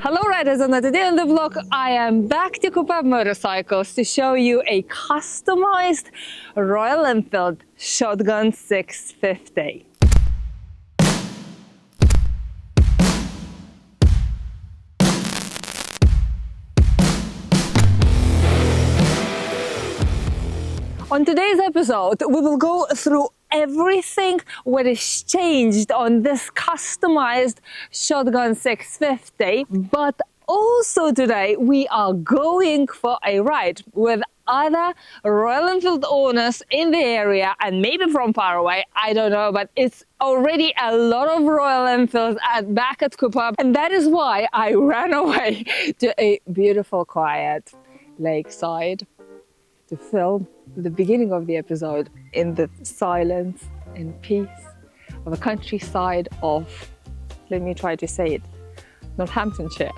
Hello riders, and today on the vlog I am back to Cooper Motorcycles to show you a customized Royal Enfield Shotgun 650. On today's episode we will go through everything what is changed on this customized Shotgun 650, but also today we are going for a ride with other Royal Enfield owners in the area and maybe from far away, I don't know, but it's already a lot of Royal Enfields back at Cooper, and that is why I ran away to a beautiful quiet lakeside to film the beginning of the episode in the silence and peace of the countryside of, let me try to say it, Northamptonshire.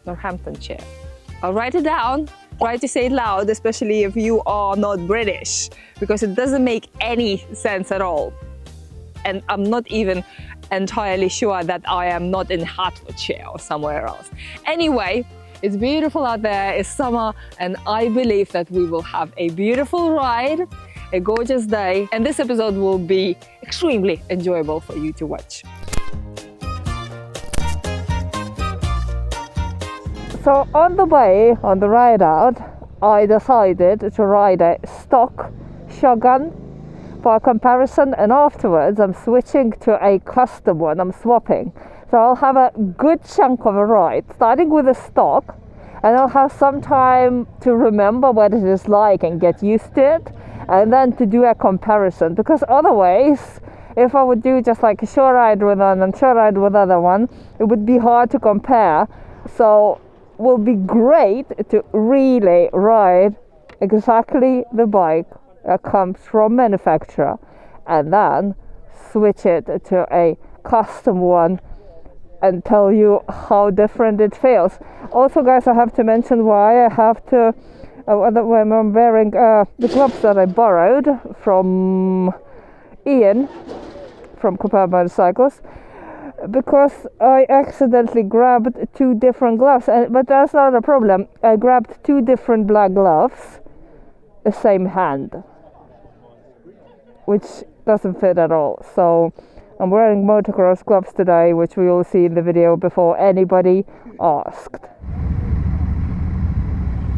Northamptonshire. I'll write it down, try to say it loud, especially if you are not British, because it doesn't make any sense at all. And I'm not even entirely sure that I am not in Hertfordshire or somewhere else. Anyway, it's beautiful out there, it's summer, and I believe that we will have a beautiful ride, a gorgeous day, and this episode will be extremely enjoyable for you to watch. So on the way, on the ride out, I decided to ride a stock Shotgun for comparison, and afterwards I'm switching to a custom one, I'm swapping. So I'll have a good chunk of a ride, starting with a stock, and I'll have some time to remember what it is like and get used to it, and then to do a comparison, because otherwise, if I would do just like a short ride with one and short ride with other one, it would be hard to compare. So it will be great to really ride exactly the bike that comes from manufacturer and then switch it to a custom one and tell you how different it feels. Also, guys, I have to mention why I have to, when I'm wearing the gloves that I borrowed from Ian from Cooper Motorcycles, because I accidentally grabbed two different gloves, but that's not a problem. I grabbed two different black gloves, the same hand, which doesn't fit at all. So I'm wearing motocross gloves today, which we will see in the video before anybody asked.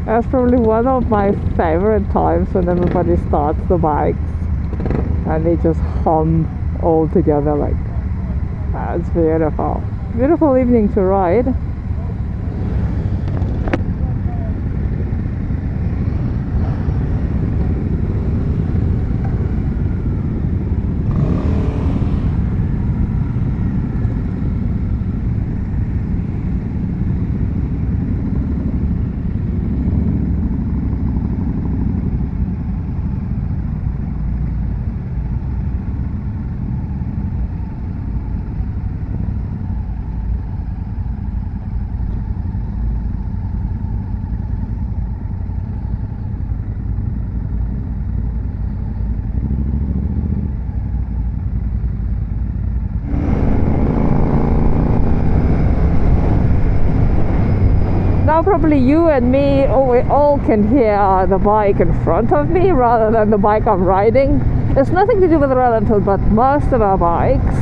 That's probably one of my favorite times when everybody starts the bikes and they just hum all together like, that's beautiful. Beautiful evening to ride. Now probably you and me, we all can hear the bike in front of me rather than the bike I'm riding. It's nothing to do with the Royal Enfield, but most of our bikes,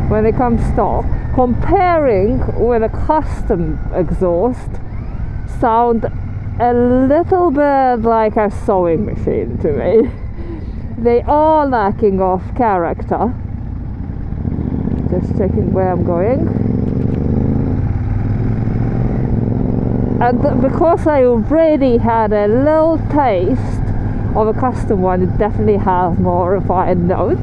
when they come stock, comparing with a custom exhaust, sound a little bit like a sewing machine to me. They are lacking of character. Just checking where I'm going. And because I already had a little taste of a custom one, it definitely has more refined notes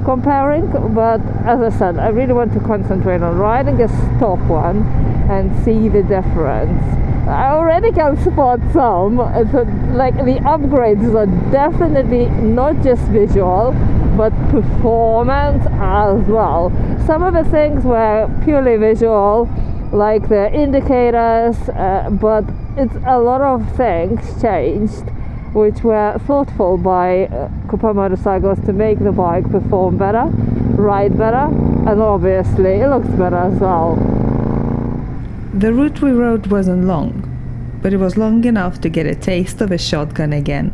comparing. But as I said, I really want to concentrate on riding a stock one and see the difference. I already can spot some. It's like the upgrades are definitely not just visual, but performance as well. Some of the things were purely visual, like the indicators, but it's a lot of things changed which were thoughtful by Cooper Motorcycles to make the bike perform better. ride better, and obviously it looks better as well. The route we rode wasn't long, but it was long enough to get a taste of a shotgun again,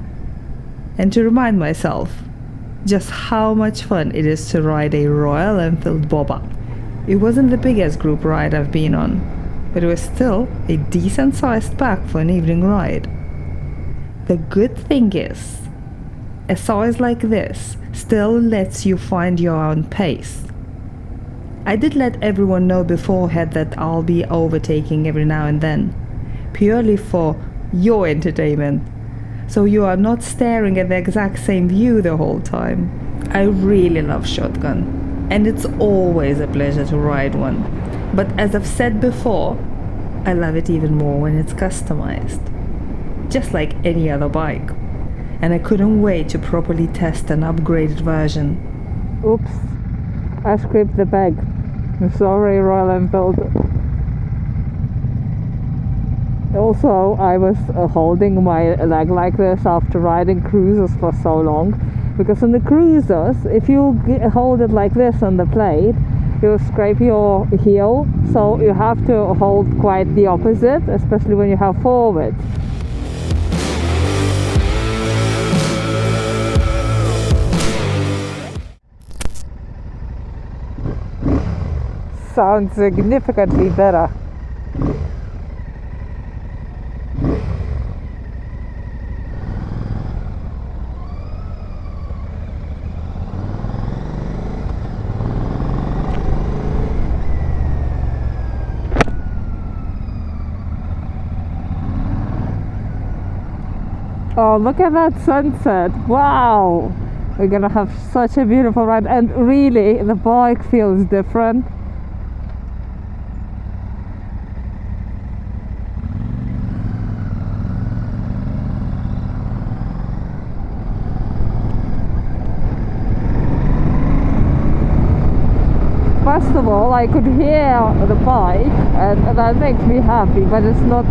and to remind myself just how much fun it is to ride a Royal Enfield bobber. It wasn't the biggest group ride I've been on, but it was still a decent sized pack for an evening ride. The good thing is, a size like this still lets you find your own pace. I did let everyone know beforehand that I'll be overtaking every now and then, purely for your entertainment, so you are not staring at the exact same view the whole time. I really love shotgun, and it's always a pleasure to ride one. But as I've said before, I love it even more when it's customized, just like any other bike. And I couldn't wait to properly test an upgraded version. Oops, I scraped the bag. I'm sorry, Royal Enfield. Also, I was holding my leg like this after riding cruisers for so long, because on the cruisers, if you hold it like this on the plate, you'll scrape your heel, so you have to hold quite the opposite, especially when you have forward. Sounds significantly better. Oh, look at that sunset. Wow, we're gonna have such a beautiful ride, and really the bike feels different. First of all, I could hear the bike, and that makes me happy, but it's not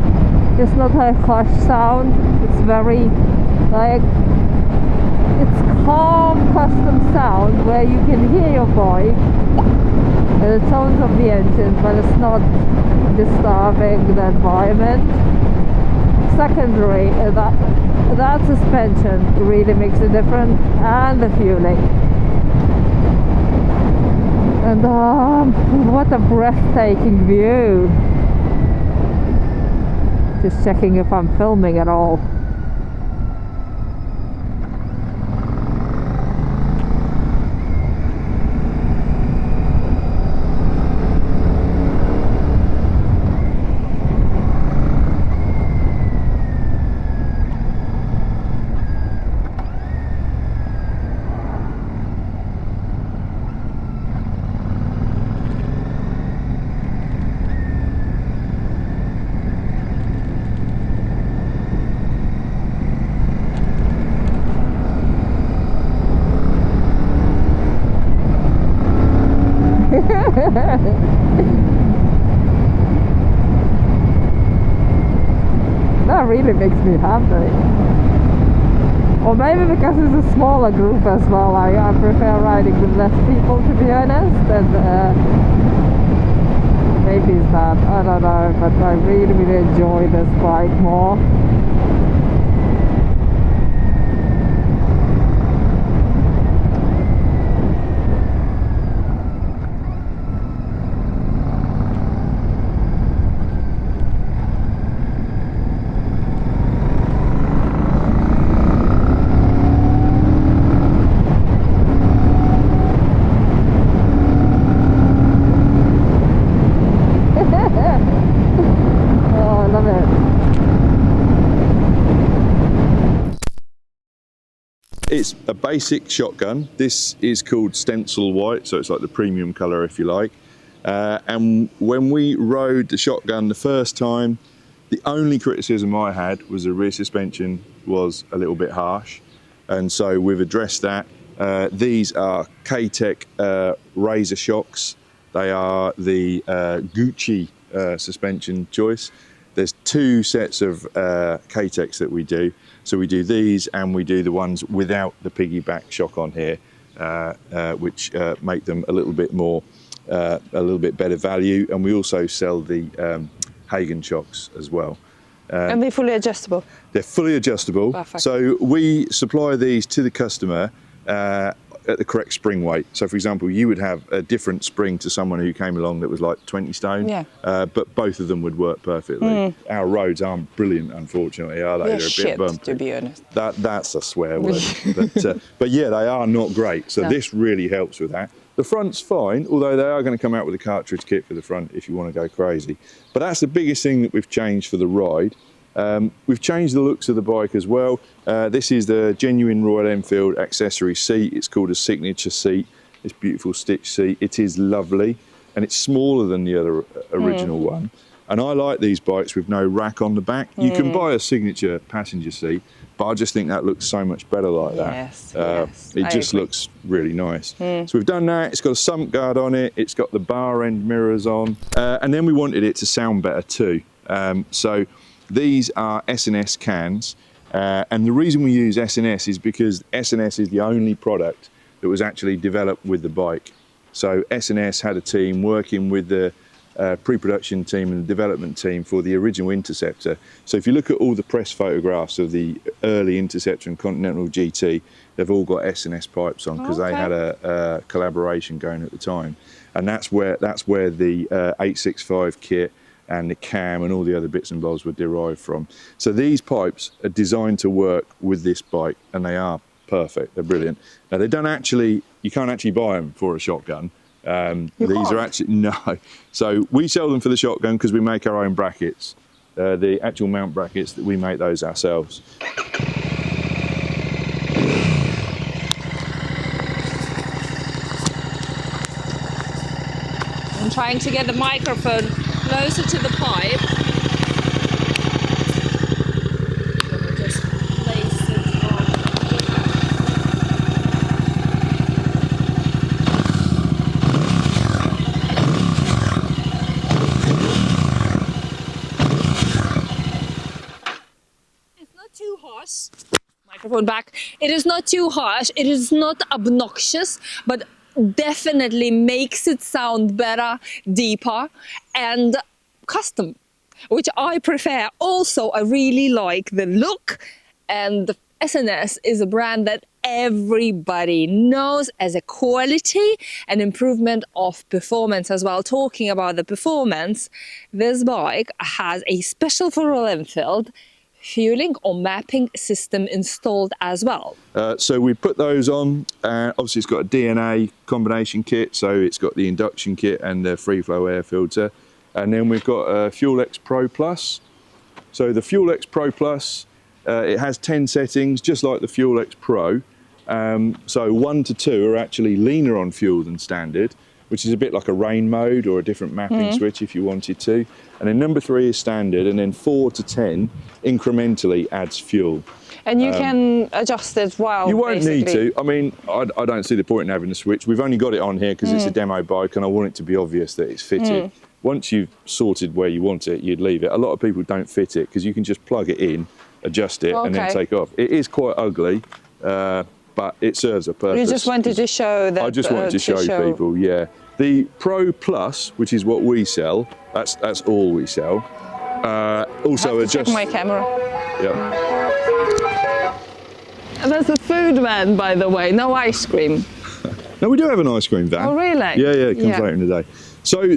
a harsh sound. It's very, like, it's calm custom sound where you can hear your bike and the tones of the engine, but it's not disturbing the environment. Secondary, that suspension really makes a difference, and the fueling. And what a breathtaking view. Just checking if I'm filming at all. That really makes me happy. Or maybe because it's a smaller group as well. I prefer riding with less people, to be honest. And maybe it's that, I don't know, but I really enjoy this bike more. It's a basic shotgun. This is called stencil white, so it's like the premium colour if you like. And when we rode the shotgun the first time, the only criticism I had was the rear suspension was a little bit harsh, and so we've addressed that. These are K-Tech Razor shocks. They are the Gucci suspension choice. There's two sets of K-Techs that we do. So we do these and we do the ones without the piggyback shock on here. which make them a little bit more, a little bit better value. And we also sell the Hagen shocks as well. And they're fully adjustable? They're fully adjustable. Perfect. So we supply these to the customer at the correct spring weight. So for example, you would have a different spring to someone who came along that was like 20 stone, yeah. But both of them would work perfectly. Our roads aren't brilliant, unfortunately, are they? They're They're a shit, bit bumpy. to be honest. That's a swear word. But yeah, they are not great. So this really helps with that. The front's fine, although they are going to come out with a cartridge kit for the front if you want to go crazy. But that's the biggest thing that we've changed for the ride. We've changed the looks of the bike as well. This is the genuine Royal Enfield accessory seat. It's called a signature seat. This beautiful stitch seat. It is lovely, and it's smaller than the other original one. And I like these bikes with no rack on the back. You can buy a signature passenger seat, but I just think that looks so much better like that. Yes, it just looks really nice. So we've done that. It's got a sump guard on it. It's got the bar end mirrors on. And then we wanted it to sound better too. So these are S&S cans. And the reason we use S&S is because S&S is the only product that was actually developed with the bike. So S&S had a team working with the pre-production team and the development team for the original Interceptor. So if you look at all the press photographs of the early Interceptor and Continental GT, they've all got S&S pipes on because they had a collaboration going at the time. And that's where the 865 kit and the cam and all the other bits and bobs were derived from. So these pipes are designed to work with this bike, and they are perfect. They're brilliant. Now they don't actually, you can't actually buy them for a shotgun. These are actually, no. So we sell them for the shotgun because we make our own brackets. The actual mount brackets, that we make those ourselves. I'm trying to get the microphone closer to the pipe. Just place it on. It's not too harsh. Microphone back. It is not too harsh. It is not obnoxious, but definitely makes it sound better, deeper, and custom, which I prefer. Also, I really like the look, and the S&S is a brand that everybody knows as a quality and improvement of performance as well. Talking about the performance, this bike has a special for Royal Enfield fueling or mapping system installed as well. So we put those on. Obviously it's got a DNA combination kit, so it's got the induction kit and the free flow air filter. And then we've got a FuelX Pro Plus. So the FuelX Pro Plus, it has 10 settings, just like the FuelX Pro. So 1 to 2 are actually leaner on fuel than standard, which is a bit like a rain mode or a different mapping switch if you wanted to. And then number 3 is standard, and then 4 to 10 incrementally adds fuel. And you can adjust it while you won't basically need to. I mean, I don't see the point in having a switch. We've only got it on here because it's a demo bike and I want it to be obvious that it's fitted. Once you've sorted where you want it, you'd leave it. A lot of people don't fit it because you can just plug it in, adjust it, and then take off. It is quite ugly, but it serves a purpose. You just wanted to show that. I just wanted to show people, yeah. The Pro Plus, which is what we sell, that's all we sell. Also check my camera. Yeah. And there's a food van, by the way, no ice cream. No, we do have an ice cream van. Oh, really? Yeah, it comes later in the day. So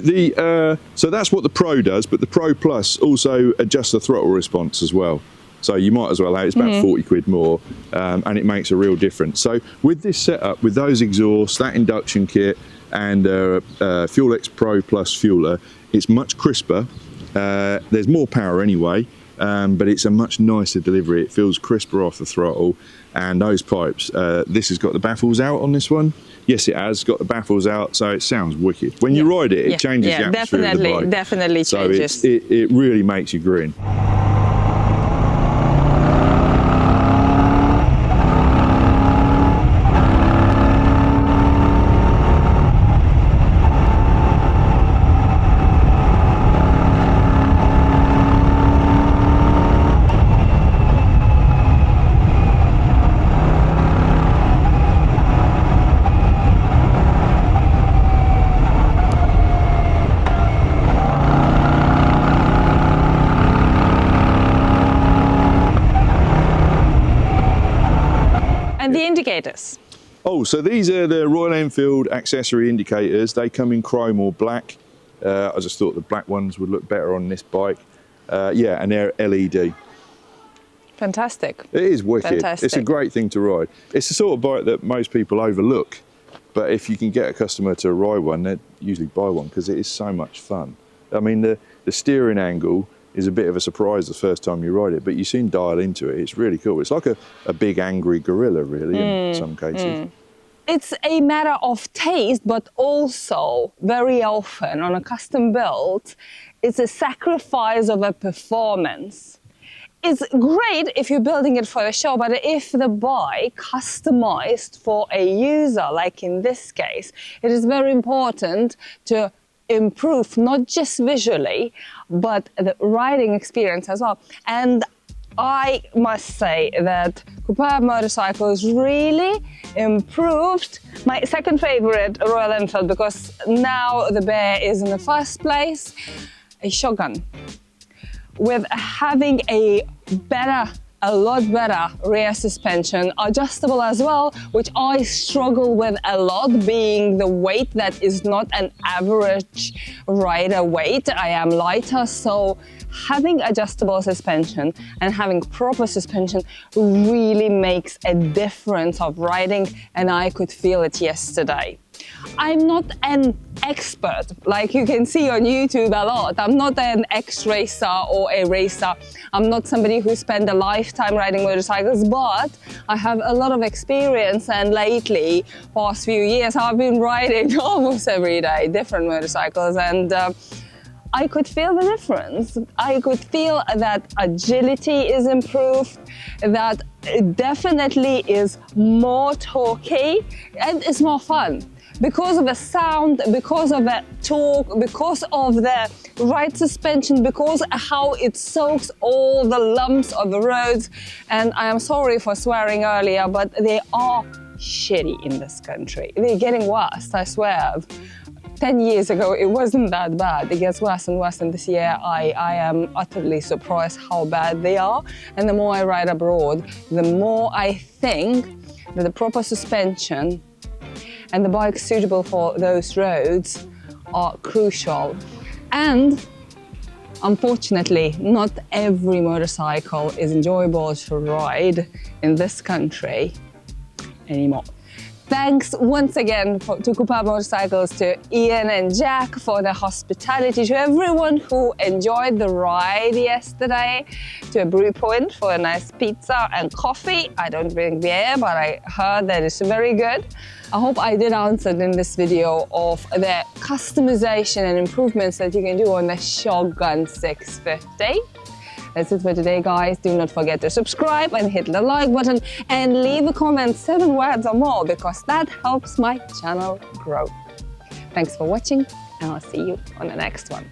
so that's what the Pro does, but the Pro Plus also adjusts the throttle response as well. So you might as well have, it's about 40 quid more, and it makes a real difference. So with this setup, with those exhausts, that induction kit, and FuelX Pro Plus fueler, it's much crisper. There's more power anyway, but it's a much nicer delivery. It feels crisper off the throttle, and those pipes, this has got the baffles out on this one. Yes, it has got the baffles out, so it sounds wicked. When you ride it, it changes the atmosphere of the bike. Definitely changes. So it really makes you grin. indicators? Oh, so these are the Royal Enfield accessory indicators. They come in chrome or black. I just thought the black ones would look better on this bike. Yeah, and they're LED. Fantastic. It is wicked. Fantastic. It's a great thing to ride. It's the sort of bike that most people overlook, but if you can get a customer to ride one, they'd usually buy one because it is so much fun. I mean, the steering angle is a bit of a surprise the first time you ride it, but you soon dial into it. It's really cool. It's like a big angry gorilla, really, in some cases. It's a matter of taste, but also very often on a custom build, it's a sacrifice of a performance. It's great if you're building it for the show, but if the bike customized for a user, like in this case, it is very important to improve not just visually, but the riding experience as well. And I must say that Coupé motorcycles really improved my second favorite Royal Enfield, because now the bear is in the first place, a shotgun. With having a lot better rear suspension, adjustable as well, which I struggle with a lot, being the weight that is not an average rider weight. I am lighter, so having adjustable suspension and having proper suspension really makes a difference of riding, and I could feel it yesterday. I'm not an expert, like you can see on YouTube a lot. I'm not an ex-racer or a racer. I'm not somebody who spent a lifetime riding motorcycles, but I have a lot of experience, and lately, past few years, I've been riding almost every day different motorcycles, and I could feel the difference. I could feel that agility is improved, that it definitely is more torquey, and it's more fun. Because of the sound, because of the torque, because of the right suspension, because how it soaks all the lumps of the roads. And I am sorry for swearing earlier, but they are shitty in this country. They're getting worse, I swear. 10 years ago, it wasn't that bad. It gets worse and worse, and this year I am utterly surprised how bad they are. And the more I ride abroad, the more I think that the proper suspension and the bikes suitable for those roads are crucial. And unfortunately, not every motorcycle is enjoyable to ride in this country anymore. Thanks once again to Coupé Motorcycles, to Ian and Jack for their hospitality, to everyone who enjoyed the ride yesterday, to a brew point for a nice pizza and coffee. I don't drink beer, but I heard that it's very good. I hope I did answer in this video of the customization and improvements that you can do on the Shotgun 650. That's it for today, guys. Do not forget to subscribe and hit the like button and leave a comment, 7 words or more, because that helps my channel grow. Thanks for watching, and I'll see you on the next one.